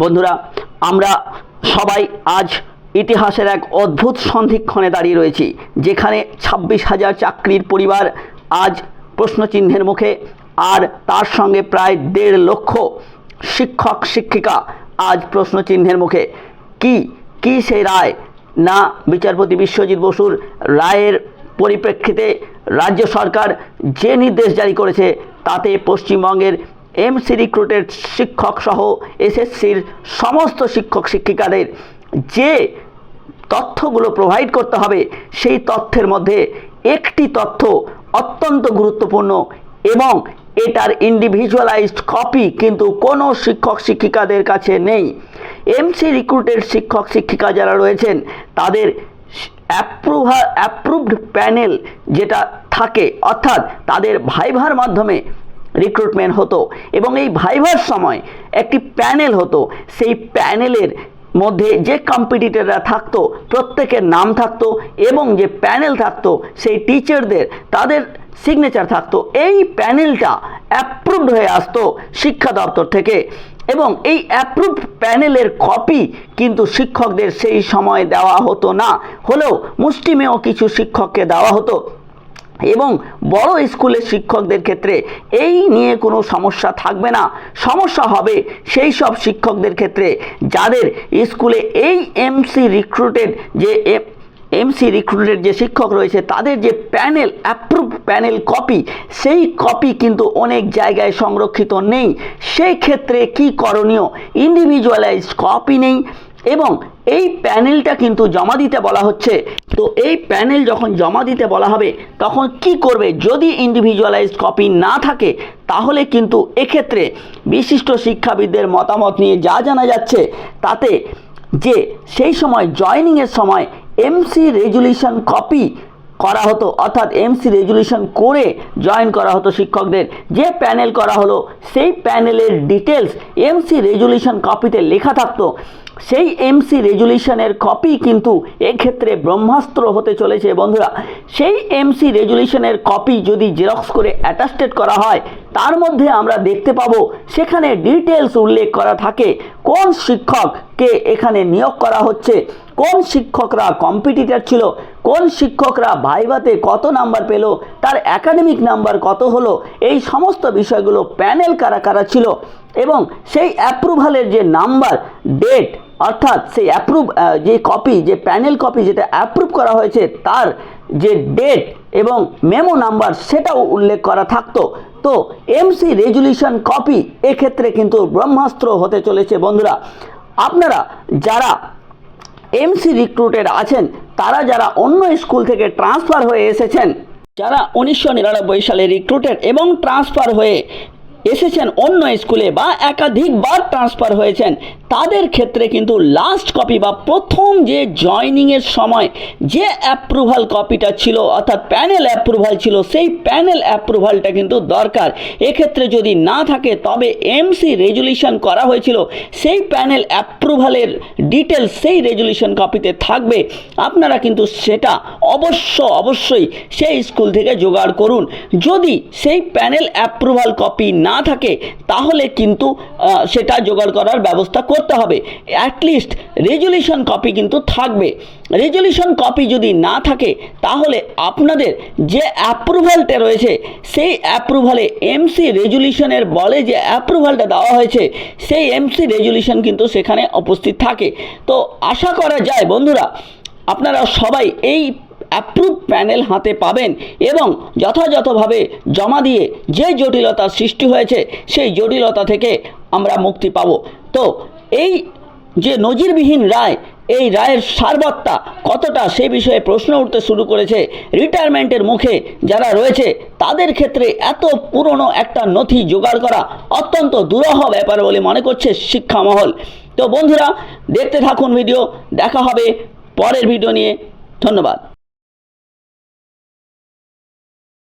বন্ধুরা, আমরা সবাই আজ ইতিহাসের এক অদ্ভুত সন্ধিক্ষণে দাঁড়িয়ে রয়েছি, যেখানে 26,000 চাকরির পরিবার আজ প্রশ্নচিহ্নের মুখে, আর তার সঙ্গে প্রায় 1.5 লক্ষ শিক্ষক শিক্ষিকা আজ প্রশ্নচিহ্নের মুখে। কি সেই রায়? না বিচারপতি বিশ্বজিৎ বসুর রায়ের পরিপ্রেক্ষিতে রাজ্য সরকার যে নির্দেশ জারি করেছে তাতে পশ্চিমবঙ্গের এমসি রিক্রুটেড শিক্ষক সহ এসএসসির সমস্ত শিক্ষক শিক্ষিকাদের যে তথ্যগুলো প্রোভাইড করতে হবে, সেই তথ্যের মধ্যে একটি তথ্য অত্যন্ত গুরুত্বপূর্ণ এবং এটার ইন্ডিভিজুয়ালাইজড কপি কিন্তু কোনো শিক্ষক শিক্ষিকাদের কাছে নেই। এমসি রিক্রুটেড শিক্ষক শিক্ষিকা যারা রয়েছেন তাদের অ্যাপ্রুভড প্যানেল যেটা থাকে, অর্থাৎ তাদের ভাইভার মাধ্যমে রিক্রুটমেন্ট হতো এবং এই ভাইভার সময় একটি প্যানেল হতো। সেই প্যানেলের মধ্যে যে কম্পিটিটররা থাকতো প্রত্যেকের নাম থাকতো এবং যে প্যানেল থাকতো সেই টিচারদের তাদের সিগনেচার থাকতো। এই প্যানেলটা অ্যাপ্রুভড হয়ে আসতো শিক্ষা দপ্তর থেকে এবং এই অ্যাপ্রুভড প্যানেলের কপি কিন্তু শিক্ষকদের সেই সময় দেওয়া হতো না, হলেও মুষ্টিমেয় কিছু শিক্ষককে দেওয়া হতো। এবং বড় স্কুলের শিক্ষকদের ক্ষেত্রে এই নিয়ে কোনো সমস্যা থাকবে না। সমস্যা হবে সেই সব শিক্ষকদের ক্ষেত্রে যাদের স্কুলে এই এমসি রিক্রুটেড যে শিক্ষক রয়েছে তাদের যে প্যানেল অ্যাপ্রুভ প্যানেল কপি, সেই কপি কিন্তু অনেক জায়গায় সংরক্ষিত নেই। সেই ক্ষেত্রে কি করণীয়? ইন্ডিভিজুয়ালাইজড কপি নেই এবং এই প্যানেলটা কিন্তু জমা দিতে বলা হচ্ছে। তো এই প্যানেল যখন জমা দিতে বলা হবে তখন কি করবে? যদি ইন্ডিভিজুয়ালাইজড কপি না থাকে তাহলে কিন্তু এক্ষেত্রে বিশিষ্ট শিক্ষাবিদদের মতামত নিয়ে যা জানা যাচ্ছে তাতে যে সেই সময় জয়েনিংয়ের সময় এমসি রেজুলিউশন কপি করা হতো, অর্থাৎ এমসি রেজুলিউশন করে জয়েন করা হতো শিক্ষকদের। যে প্যানেল করা হলো সেই প্যানেলের ডিটেলস এমসি রেজুলিউশন কপিতে লেখা থাকতো। সেই এমসি রেজুলিউশনের কপি কিন্তু এক্ষেত্রে ব্রহ্মাস্ত্র হতে চলেছে বন্ধুরা। সেই এমসি রেজুলিউশনের কপি যদি জেরক্স করে অ্যাটাস্টেড করা হয় তার মধ্যে আমরা দেখতে পাবো সেখানে ডিটেলস উল্লেখ করা থাকে কোন শিক্ষককে এখানে নিয়োগ করা হচ্ছে, কোন শিক্ষকরা কম্পিটিটর ছিল, কোন শিক্ষকরা ভাইভাতে কত নাম্বার পেল, তার একাডেমিক নাম্বার কত হলো, এই সমস্ত বিষয়গুলো প্যানেল কারা কারা ছিল এবং সেই অ্যাপ্রুভালের যে নাম্বার ডেট, অর্থাৎ সেই যে কপি, যে প্যানেল কপি যেটা অ্যাপ্রুভ করা হয়েছে তার যে ডেট এবং মেমো নাম্বার সেটাও উল্লেখ করা থাকতো। তো এমসি রেজুলিউশন কপি এক্ষেত্রে কিন্তু ব্রহ্মাস্ত্র হতে চলেছে বন্ধুরা। আপনারা যারা এমসি রিক্রুটেড আছেন, তারা যারা অন্য স্কুল থেকে ট্রান্সফার হয়ে এসেছেন, যারা 1999 সালে রিক্রুটেড এবং ট্রান্সফার হয়ে এসেছেন অন্য স্কুলে বা একাধিকবার ট্রান্সফার হয়েছেন, তাদের ক্ষেত্রে কিন্তু লাস্ট কপি বা প্রথম যে জয়নিংয়ের সময় যে অ্যাপ্রুভাল কপিটা ছিল, অর্থাৎ প্যানেল অ্যাপ্রুভাল ছিল, সেই প্যানেল অ্যাপ্রুভালটা কিন্তু দরকার। এক্ষেত্রে যদি না থাকে তবে এমসি রেজুলিউশন করা হয়েছিল সেই প্যানেল অ্যাপ্রুভালের ডিটেলস সেই রেজুলিউশন কপিতে থাকবে। আপনারা কিন্তু সেটা অবশ্যই সেই স্কুল থেকে জোগাড় করুন। যদি সেই প্যানেল অ্যাপ্রুভাল কপি না থাকে তাহলে কিন্তু সেটা জোগাড় করার ব্যবস্থা করতে হবে। অ্যাটলিস্ট রেজুলিউশন কপি কিন্তু থাকবে। রেজুলিউশন কপি যদি না থাকে তাহলে আপনাদের যে অ্যাপ্রুভালটা রয়েছে সেই অ্যাপ্রুভালে এমসি রেজুলিউশনের বলে যে অ্যাপ্রুভালটা দেওয়া হয়েছে সেই এমসি রেজুলিউশন কিন্তু সেখানে উপস্থিত থাকে। তো আশা করা যায় বন্ধুরা আপনারা সবাই এই অ্যাপ্রুভ প্যানেল হাতে পাবেন এবং যথাযথভাবে জমা দিয়ে যে জটিলতার সৃষ্টি হয়েছে সেই জটিলতা থেকে আমরা মুক্তি পাব। তো এই যে নজিরবিহীন রায়, এই রায়ের সারবত্তা কতটা সে বিষয়ে প্রশ্ন উঠতে শুরু করেছে। রিটায়ারমেন্টের মুখে যারা রয়েছে তাদের ক্ষেত্রে এত পুরনো একটা নথি জোগাড় করা অত্যন্ত দুরূহ ব্যাপার বলে মনে করছে শিক্ষা মহল। তো বন্ধুরা দেখতে থাকুন ভিডিও, দেখা হবে পরের ভিডিও নিয়ে। ধন্যবাদ।